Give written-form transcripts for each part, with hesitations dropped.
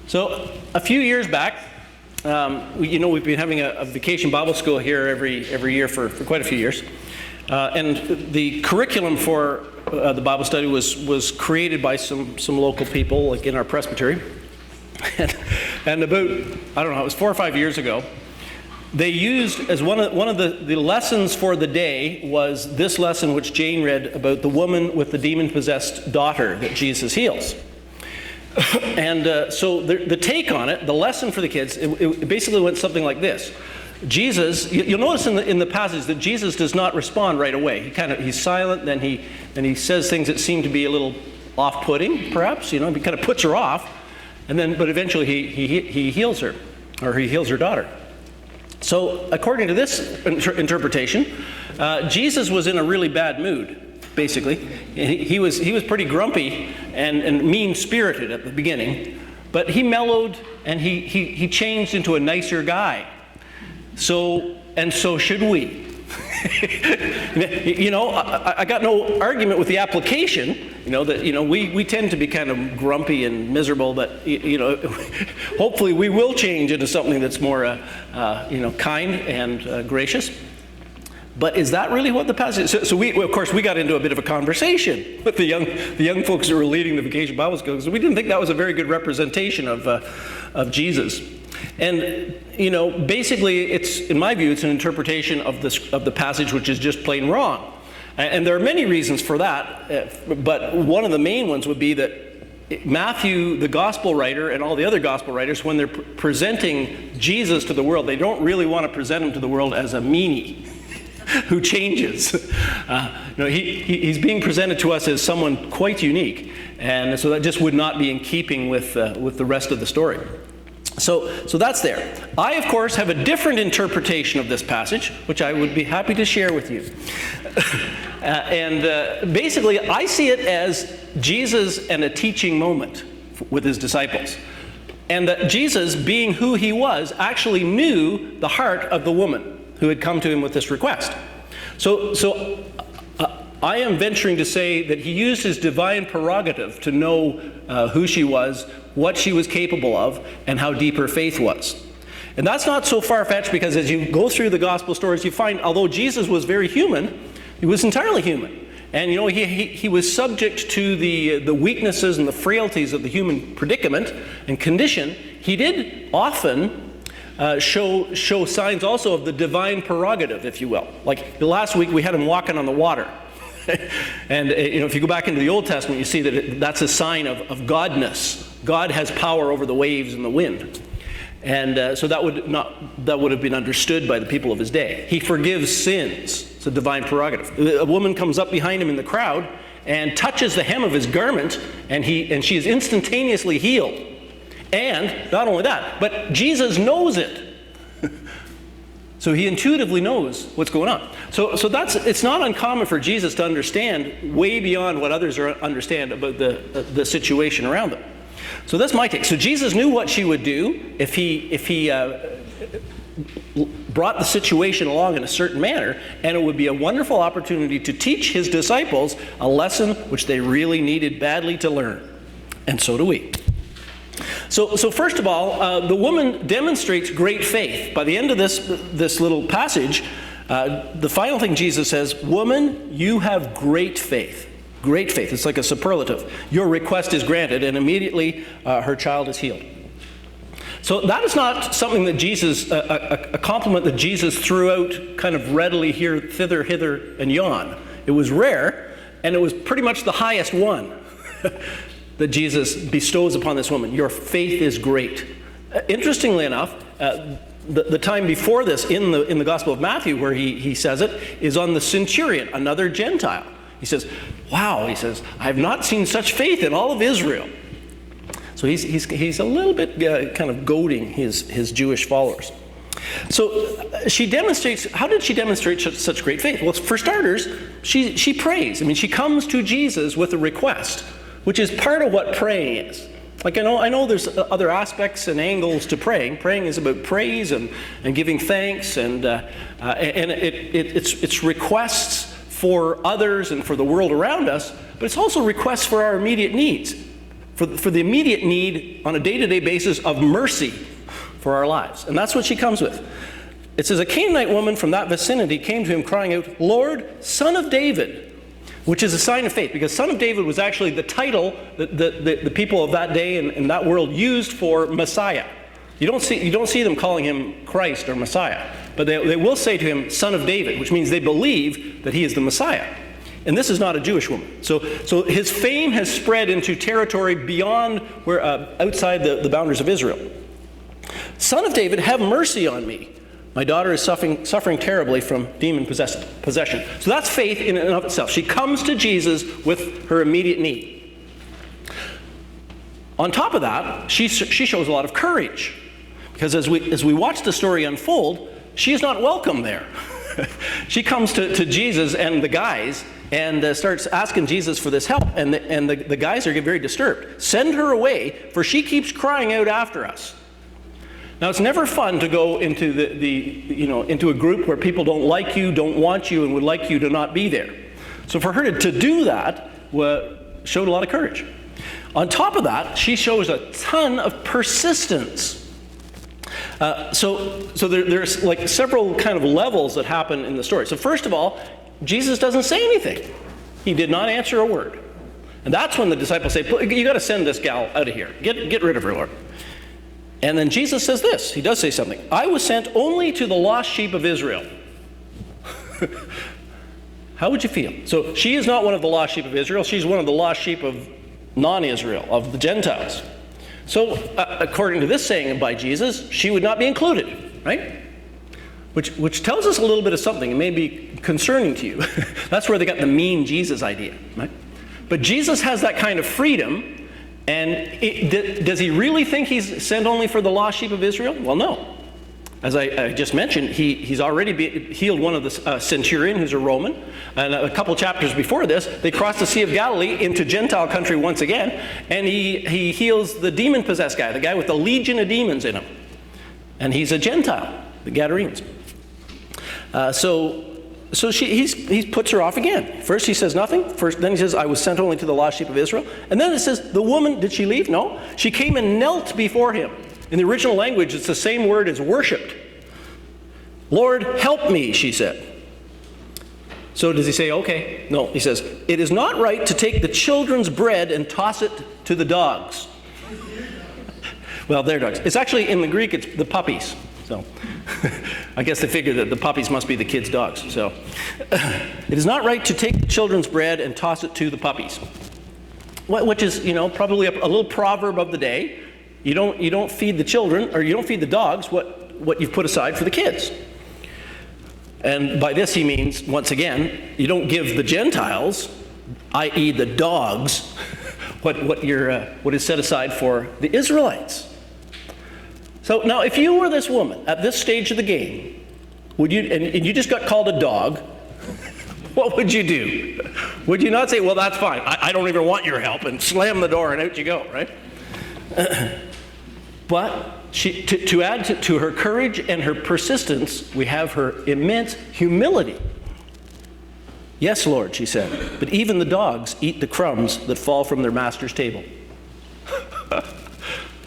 So a few years back, we've been having a vacation Bible school here every year for quite a few years. And the curriculum for the Bible study was created by some local people, like in our presbytery. And about, I don't know, it was 4 or 5 years ago, they used as one of the lessons for the day was this lesson which Jane read about the woman with the demon-possessed daughter that Jesus heals. And so the take on it, the lesson for the kids, it basically went something like this. Jesus, you'll notice in the passage that Jesus does not respond right away. He's silent, then he says things that seem to be a little off-putting, perhaps. He kind of puts her off, but eventually he heals her, or he heals her daughter. So according to this interpretation, Jesus was in a really bad mood. Basically, he was pretty grumpy and mean-spirited at the beginning, but he mellowed and he changed into a nicer guy. So should we. I got no argument with the application. We tend to be kind of grumpy and miserable, but hopefully we will change into something that's more kind and gracious. But is that really what the passage is? So we got into a bit of a conversation with the young folks who were leading the Vacation Bible School, because we didn't think that was a very good representation of Jesus. And basically, in my view, it's an interpretation of the passage which is just plain wrong. And there are many reasons for that, but one of the main ones would be that Matthew, the gospel writer, and all the other gospel writers, when they're presenting Jesus to the world, they don't really want to present him to the world as a meanie who changes. He's being presented to us as someone quite unique, and so that just would not be in keeping with the rest of the story. So that's there. I, of course, have a different interpretation of this passage, which I would be happy to share with you. Basically, I see it as Jesus and a teaching moment with his disciples. And that Jesus, being who he was, actually knew the heart of the woman who had come to him with this request. So I am venturing to say that he used his divine prerogative to know who she was, what she was capable of, and how deep her faith was. And that's not so far-fetched, because as you go through the gospel stories, you find, although Jesus was very human, he was entirely human. And he was subject to the weaknesses and the frailties of the human predicament and condition. He did often show signs also of the divine prerogative, if you will. Like last week, we had him walking on the water. And if you go back into the Old Testament, you see that that's a sign of godness. God has power over the waves and the wind. And so that would have been understood by the people of his day. He forgives sins. It's a divine prerogative. A woman comes up behind him in the crowd and touches the hem of his garment, and she is instantaneously healed. And not only that, but Jesus knows it. So he intuitively knows what's going on. So it's not uncommon for Jesus to understand way beyond what others understand about the situation around them. So that's my take. So Jesus knew what she would do if he brought the situation along in a certain manner, and it would be a wonderful opportunity to teach his disciples a lesson which they really needed badly to learn. And so do we. So first of all, the woman demonstrates great faith. By the end of this little passage, the final thing Jesus says, "Woman, you have great faith." Great faith. It's like a superlative. Your request is granted, and immediately her child is healed. So that is not something that Jesus, a compliment that Jesus threw out kind of readily here, thither, hither, and yon. It was rare, and it was pretty much the highest one that Jesus bestows upon this woman. Your faith is great. Interestingly enough, the time before this in the Gospel of Matthew where he says it is on the centurion, another Gentile. He says, wow, he says, I have not seen such faith in all of Israel. So he's a little bit kind of goading his Jewish followers. So how did she demonstrate such great faith? Well, for starters, she prays. I mean, she comes to Jesus with a request, which is part of what praying is. Like I know there's other aspects and angles to praying. Praying is about praise and giving thanks, and it's requests for others and for the world around us, but it's also requests for our immediate needs. for the immediate need on a day-to-day basis of mercy for our lives. And that's what she comes with. It says, a Canaanite woman from that vicinity came to him crying out, Lord, Son of David, which is a sign of faith, because Son of David was actually the title that the people of that day and that world used for Messiah. You don't see them calling him Christ or Messiah, but they will say to him, Son of David, which means they believe that he is the Messiah. And this is not a Jewish woman. So his fame has spread into territory beyond outside the boundaries of Israel. Son of David, have mercy on me. My daughter is suffering terribly from demon possession. So that's faith in and of itself. She comes to Jesus with her immediate need. On top of that, she shows a lot of courage. Because as we watch the story unfold, she is not welcome there. She comes to Jesus and the guys and starts asking Jesus for this help. And the guys are very disturbed. Send her away, for she keeps crying out after us. Now, it's never fun to go into into a group where people don't like you, don't want you, and would like you to not be there. So for her to do that showed a lot of courage. On top of that, she shows a ton of persistence. So there's like several kind of levels that happen in the story. So first of all, Jesus doesn't say anything. He did not answer a word. And that's when the disciples say, you got to send this gal out of here. Get rid of her, Lord. And then Jesus says this. He does say something. I was sent only to the lost sheep of Israel. How would you feel? So she is not one of the lost sheep of Israel. She's one of the lost sheep of non-Israel, of the Gentiles. So according to this saying by Jesus, she would not be included, right? Which tells us a little bit of something. It may be concerning to you. That's where they got the mean Jesus idea, right? But Jesus has that kind of freedom. And does he really think he's sent only for the lost sheep of Israel? Well, no. As I just mentioned, he's already healed one of the centurion, who's a Roman. And a couple chapters before this, they crossed the Sea of Galilee into Gentile country once again. And he heals the demon-possessed guy, the guy with the legion of demons in him. And he's a Gentile, the Gadarenes. So he puts her off again. First he says nothing. Then he says, I was sent only to the lost sheep of Israel. And then it says, the woman, did she leave? No. She came and knelt before him. In the original language, it's the same word as worshipped. Lord, help me, she said. So does he say, okay? No, he says, it is not right to take the children's bread and toss it to the dogs. Well, they're dogs. It's actually, in the Greek, it's the puppies. So I guess they figured that the puppies must be the kids' dogs. So it is not right to take the children's bread and toss it to the puppies. Which is, probably a little proverb of the day. You don't feed the children, or you don't feed the dogs what you've put aside for the kids. And by this he means, once again, you don't give the Gentiles, i.e. the dogs, what is set aside for the Israelites. So now, if you were this woman at this stage of the game, and you just got called a dog, what would you do? Would you not say, well, that's fine, I don't even want your help, and slam the door and out you go, right? But to add to her courage and her persistence, we have her immense humility. Yes, Lord, she said, but even the dogs eat the crumbs that fall from their master's table.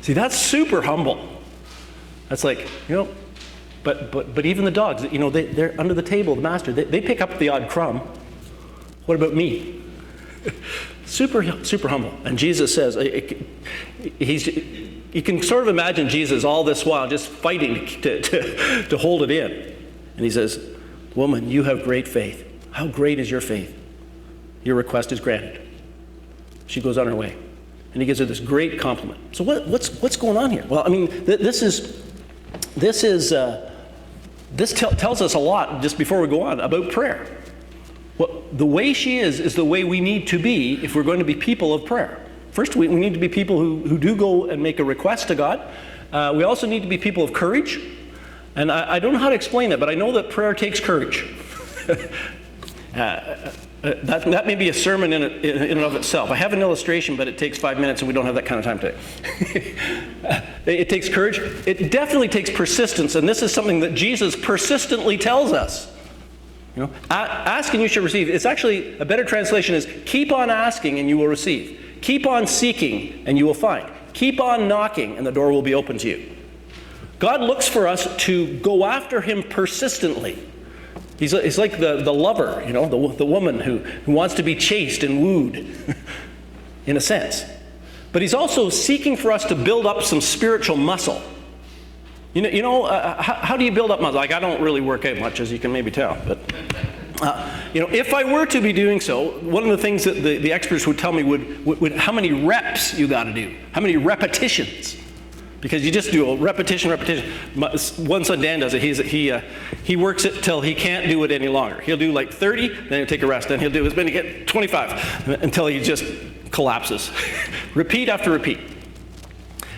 See, that's super humble. That's like, but even the dogs, they're under the table, the master, they pick up the odd crumb. What about me? Super humble. And Jesus says, you can sort of imagine Jesus all this while just fighting to hold it in. And he says, woman, you have great faith. How great is your faith? Your request is granted. She goes on her way. And he gives her this great compliment. So what's going on here? Well, I mean, this tells us a lot, just before we go on, about prayer. Well, the way she is the way we need to be if we're going to be people of prayer. First, we need to be people who do go and make a request to God. We also need to be people of courage. And I don't know how to explain that, but I know that prayer takes courage. That may be a sermon in and of itself. I have an illustration, but it takes 5 minutes, and we don't have that kind of time today. It takes courage. It definitely takes persistence, and this is something that Jesus persistently tells us. Ask and you shall receive. It's actually, a better translation is, keep on asking and you will receive. Keep on seeking, and you will find. Keep on knocking, and the door will be open to you. God looks for us to go after him persistently. He's like the lover, the woman who wants to be chased and wooed, in a sense. But he's also seeking for us to build up some spiritual muscle. How do you build up muscle? Like, I don't really work out much, as you can maybe tell. But, if I were to be doing so, one of the things that the experts would tell me would how many reps you got to do, how many repetitions. Because you just do a repetition. One son, Dan, does it. He works it till he can't do it any longer. He'll do like 30, then he'll take a rest. Then he'll do as many, get 25, until he just collapses. Repeat after repeat.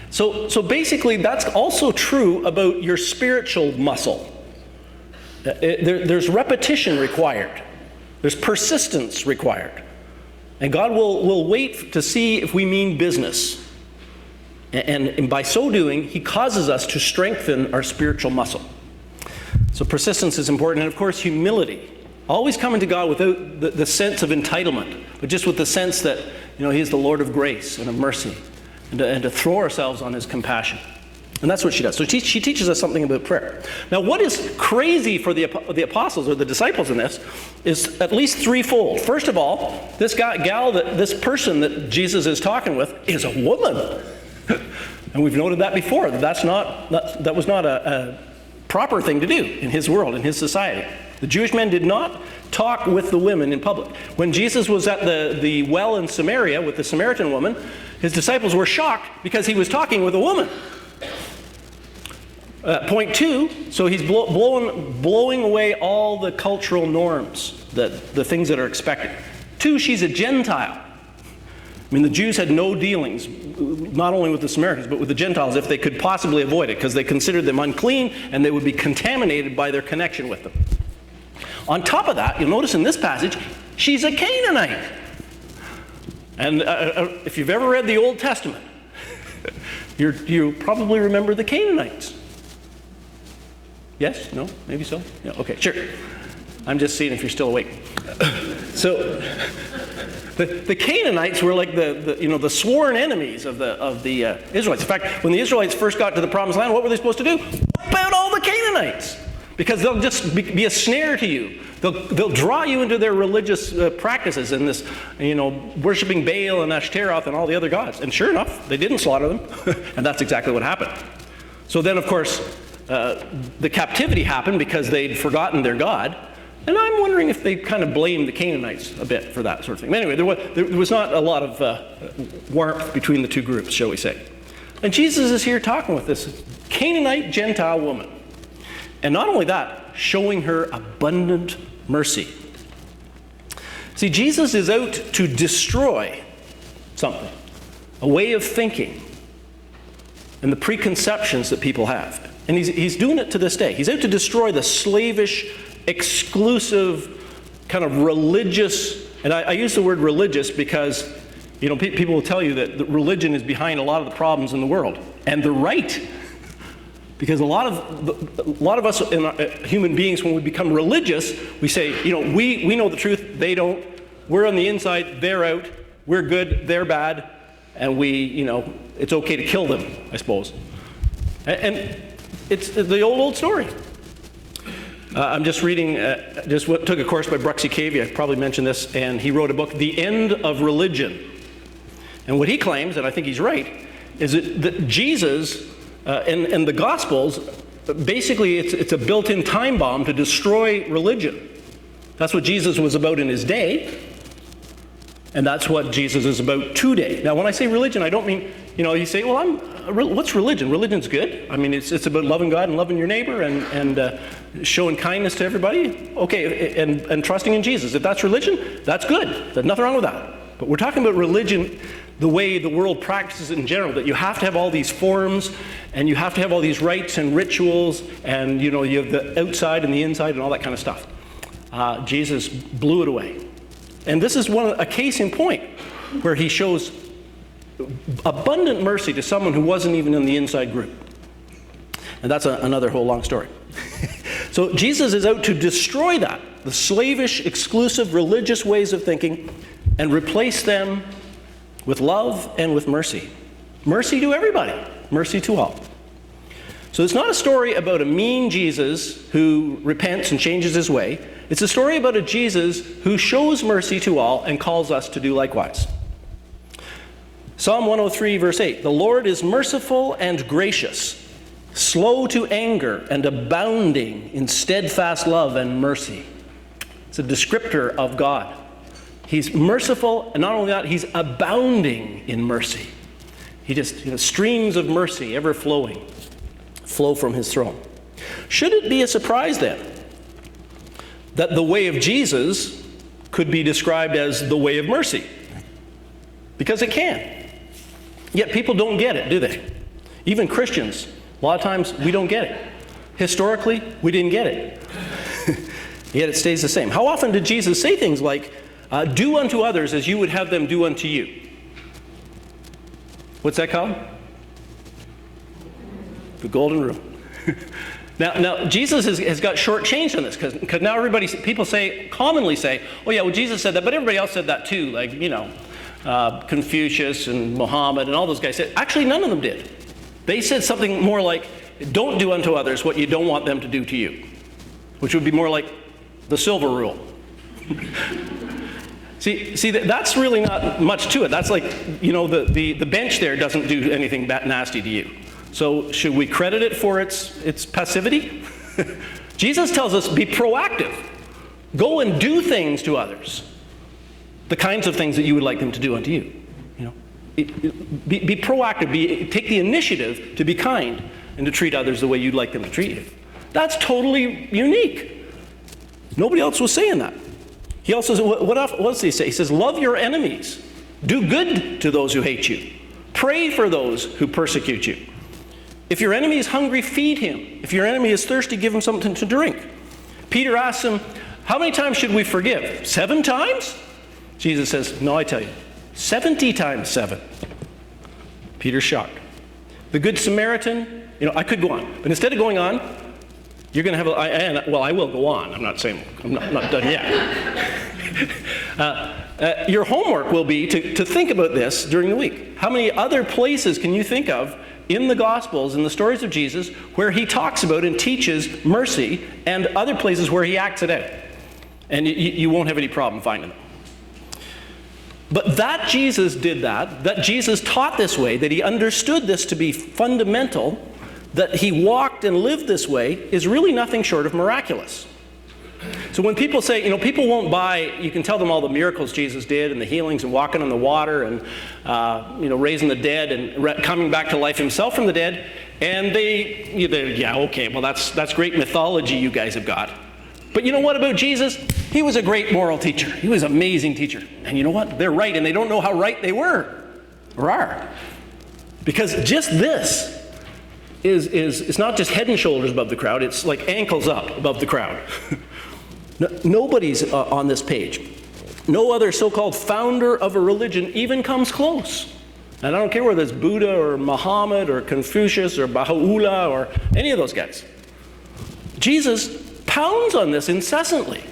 So basically, that's also true about your spiritual muscle. There's repetition required. There's persistence required. And God will wait to see if we mean business. And by so doing, he causes us to strengthen our spiritual muscle. So persistence is important. And of course, humility. Always coming to God without the sense of entitlement, but just with the sense that he is the Lord of grace and of mercy, and to throw ourselves on his compassion. And that's what she does. So she teaches us something about prayer. Now, what is crazy for the apostles or the disciples in this is at least threefold. First of all, this this person that Jesus is talking with is a woman. And we've noted that before. That was not a proper thing to do in his world, in his society. The Jewish men did not talk with the women in public. When Jesus was at the well in Samaria with the Samaritan woman, his disciples were shocked because he was talking with a woman. Point two, so he's blowing away all the cultural norms, the things that are expected. Two, she's a Gentile. I mean, the Jews had no dealings, not only with the Samaritans, but with the Gentiles, if they could possibly avoid it, because they considered them unclean, and they would be contaminated by their connection with them. On top of that, you'll notice in this passage, she's a Canaanite. And if you've ever read the Old Testament, you probably remember the Canaanites. Yes? No? Maybe so? Yeah, okay, sure. I'm just seeing if you're still awake. So, the Canaanites were like the sworn enemies of the Israelites. In fact, when the Israelites first got to the Promised Land, what were they supposed to do? Wipe out all the Canaanites, because they'll just be a snare to you. They'll draw you into their religious practices and this, worshiping Baal and Ashtaroth and all the other gods. And sure enough, they didn't slaughter them, and that's exactly what happened. So then, of course, the captivity happened because they'd forgotten their God. And I'm wondering if they kind of blamed the Canaanites a bit for that sort of thing. Anyway, there was not a lot of warmth between the two groups, shall we say. And Jesus is here talking with this Canaanite Gentile woman. And not only that, showing her abundant mercy. See, Jesus is out to destroy something, a way of thinking, and the preconceptions that people have. And he's doing it to this day. He's out to destroy the slavish, exclusive, kind of religious, and I use the word religious because, people will tell you that religion is behind a lot of the problems in the world. And they're right. Because a lot of us human beings, when we become religious, we say, we know the truth, they don't. We're on the inside, they're out. We're good, they're bad. And it's okay to kill them, I suppose. And it's the old story. I'm just reading, took a course by Bruxy Cavey, I probably mentioned this, and he wrote a book, The End of Religion. And what he claims, and I think he's right, is that Jesus and the Gospels, basically it's a built-in time bomb to destroy religion. That's what Jesus was about in his day, and that's what Jesus is about today. Now, when I say religion, I don't mean, you say, well, what's religion? Religion's good. I mean, it's about loving God and loving your neighbor and showing kindness to everybody. Okay, and trusting in Jesus. If that's religion, that's good. There's nothing wrong with that. But we're talking about religion the way the world practices it in general, that you have to have all these forms, and you have to have all these rites and rituals, and you have the outside and the inside and all that kind of stuff. Jesus blew it away. And this is a case in point where he shows abundant mercy to someone who wasn't even in the inside group. And that's another whole long story. So Jesus is out to destroy that, the slavish, exclusive, religious ways of thinking, and replace them with love and with mercy. Mercy to everybody, mercy to all. So it's not a story about a mean Jesus who repents and changes his way. It's a story about a Jesus who shows mercy to all and calls us to do likewise. Psalm 103, verse 8, "The Lord is merciful and gracious, slow to anger and abounding in steadfast love and mercy." It's a descriptor of God. He's merciful, and not only that, he's abounding in mercy. He just, streams of mercy ever flow from his throne. Should it be a surprise then that the way of Jesus could be described as the way of mercy? Because it can. Yet people don't get it, do they? Even Christians, a lot of times we don't get it. Historically, we didn't get it. Yet it stays the same. How often did Jesus say things like, do unto others as you would have them do unto you? What's that called? The golden rule. Now Jesus has got shortchanged on this because now people commonly say, oh yeah, well Jesus said that, but everybody else said that too, like, Confucius and Muhammad and all those guys said. Actually, none of them did. They said something more like, don't do unto others what you don't want them to do to you, which would be more like the silver rule. See, that's really not much to it. That's like, the bench there doesn't do anything that nasty to you. So should we credit it for its passivity? Jesus tells us, be proactive. Go and do things to others. The kinds of things that you would like them to do unto you. Be proactive. Take the initiative to be kind and to treat others the way you'd like them to treat you. That's totally unique. Nobody else was saying that. He also says, what does he say? He says, love your enemies. Do good to those who hate you. Pray for those who persecute you. If your enemy is hungry, feed him. If your enemy is thirsty, give him something to drink. Peter asks him, how many times should we forgive? 7 times? Jesus says, no, I tell you, 70 times 7. Peter's shocked. The Good Samaritan, I could go on. But instead of going on, you're going to have I will go on. I'm not saying, I'm not done yet. Your homework will be to think about this during the week. How many other places can you think of in the Gospels, in the stories of Jesus, where he talks about and teaches mercy, and other places where he acts it out? And you won't have any problem finding them. But that Jesus did that Jesus taught this way, that he understood this to be fundamental, that he walked and lived this way, is really nothing short of miraculous. So when people say, people won't buy, you can tell them all the miracles Jesus did and the healings and walking on the water and, raising the dead and coming back to life himself from the dead. And that's great mythology you guys have got. But you know what about Jesus? He was a great moral teacher. He was an amazing teacher. And you know what? They're right, and they don't know how right they were or are. Because just this is not just head and shoulders above the crowd, it's like ankles up above the crowd. Nobody's on this page. No other so-called founder of a religion even comes close. And I don't care whether it's Buddha or Muhammad or Confucius or Baha'u'llah or any of those guys. Jesus pounds on this incessantly.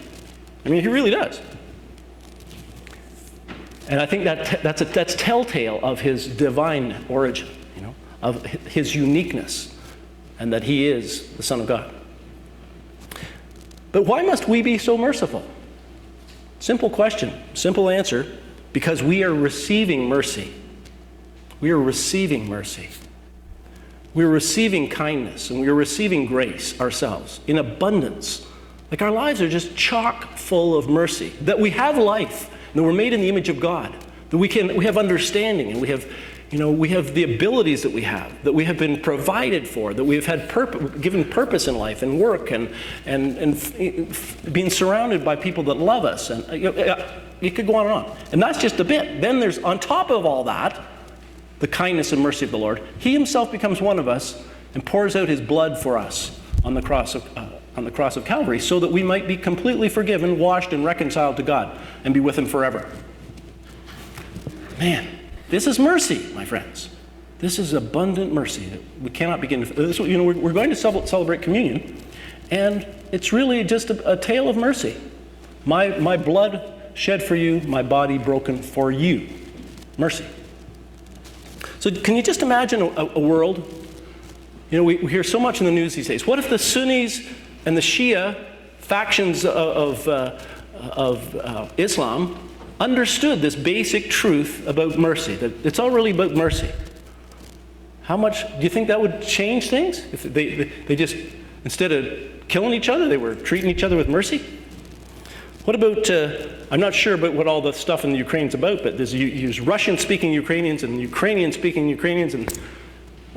I mean, he really does. And I think that's telltale of his divine origin, of his uniqueness, and that he is the Son of God. But why must we be so merciful? Simple question, simple answer, because we are receiving mercy. We are receiving mercy. We're receiving kindness, and we're receiving grace ourselves in abundance. Like our lives are just chock full of mercy, that we have life, and that we're made in the image of God, that we have understanding, and we have the abilities that we have been provided for, that we have had given purpose in life and work and being surrounded by people that love us. And you could go on and on. And that's just a bit. Then there's, on top of all that, the kindness and mercy of the Lord. He himself becomes one of us and pours out his blood for us on the cross of Calvary, so that we might be completely forgiven, washed, and reconciled to God and be with him forever. Man. This is mercy, my friends. This is abundant mercy that we cannot begin to... we're going to celebrate communion, and it's really just a tale of mercy. My blood shed for you, my body broken for you. Mercy. So can you just imagine a world? You know, we hear so much in the news these days. What if the Sunnis and the Shia factions of Islam understood this basic truth about mercy, that it's all really about mercy? How much do you think that would change things? If they just, instead of killing each other, they were treating each other with mercy? What about, I'm not sure about what all the stuff in the Ukraine's about, but there's Russian-speaking Ukrainians and Ukrainian-speaking Ukrainians, and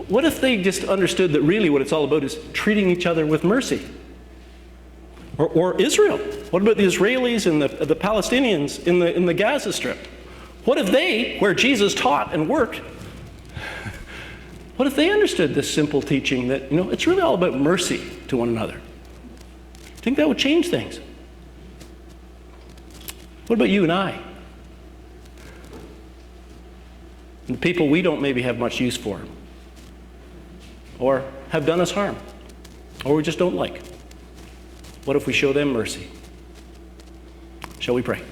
what if they just understood that really what it's all about is treating each other with mercy? Or Israel. What about the Israelis and the Palestinians in the Gaza Strip? What if they, where Jesus taught and worked, what if they understood this simple teaching that, you know, it's really all about mercy to one another? I think that would change things. What about you and I? And the people we don't maybe have much use for, or have done us harm, or we just don't like. What if we show them mercy? Shall we pray?